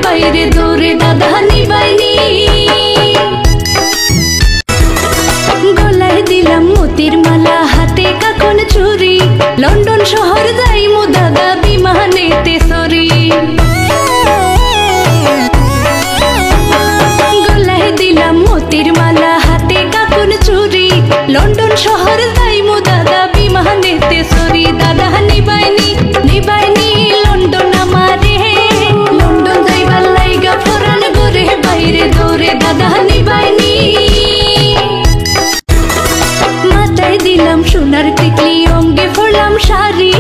বাইরে দৌড়ে দাদা নিবাইনি গলায় দিলাম মতির মালা হাতে কাকন চুরি লন্ডন শহর যাইমু দাদা বিমানেতে সরি গলায় দিলাম মতির মালা হাতে কাকন চুরি লন্ডন শহর যাইমু দাদা বিমানেতে সরি দাদা নিবাইনি নিবাইনি লন্ডন আমারে লন্ডন যাইবার লাইগা ফরান গরে বাইরে দৌড়ে দাদা নিবাইনি মাথায় দিলাম সোনার টিকলি অঙ্গে পরলাম শাড়ি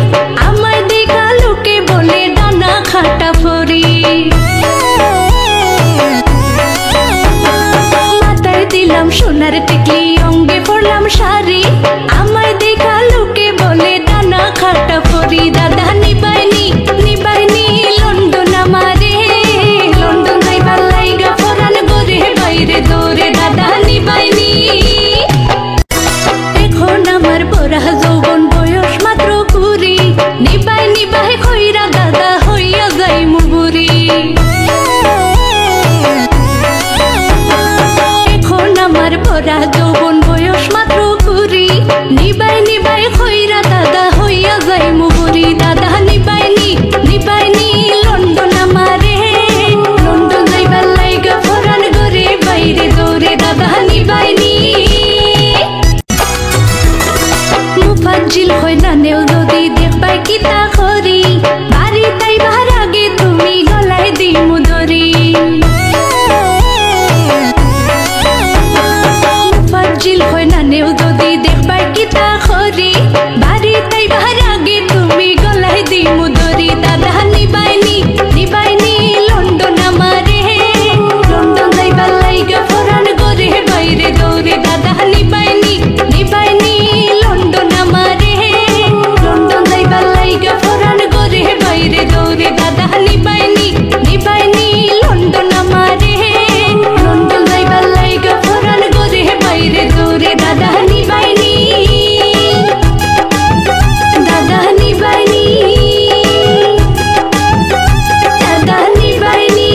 আমায় দেখা লোকে বলে ডানা খাটা ফরি মাথায় দিলাম সোনার টিকলি অঙ্গে পরলাম শাড়ি আমায় দেখা লোকে বলে ডানা খাটা ফরি দাদা নিবাইনি নিবাইনি লন্ডন আমারে লন্ডন যাইবার লাইগা ফরান গরে বাইরে দৌড়ে দাদা নিবাইনি এখন আমার পড়া যৌবন বয়স মাত্র 20 নিবাই নিবাই কইরা দাদা হইয়া যাইমু বুড়ি এখন আমার পড়া যৌবন বয়স মাত্র 20 নিবাই নিবাই কইরা দাদা হইয়া যাইমু বুড়ি দাদা নিবাইনি নিবাইনি লন্ডন আমারে লন্ডন যাইবার লাইগা ফরান গরে বাইরে দৌড়ে দাদা নিবাইনি মুফাজ্জিল হয় না নেও যদি দেখবাই কিতা করি বাড়ি তাইবার আগে তুমি গলায় দিমু ধরি মুফাজ্জিল হয় না নেও যদি দেখবাই কিতা করি বাড়ি তাইবার আগে তুমি গলায় দিমু ধরি দাদা নিবাইনি নিবাইনি লন্ডন আমারে লন্ডন যাইবার লাইগা ফরান গরে বাইরে দৌড়ে দাদা নিবাইনি নিবাইনি লন্ডন আমারে লন্ডন যাইবার লাইগা ফরান গরে বাইরে দৌড়ে দাদা নিবাইনি নিবাইনি লন্ডন আমারে লন্ডন যাইবার লাইগা ফরান গরে বাইরে দৌড়ে দাদা নিবাইনি দাদা নিবাইনি দাদা নিবাইনি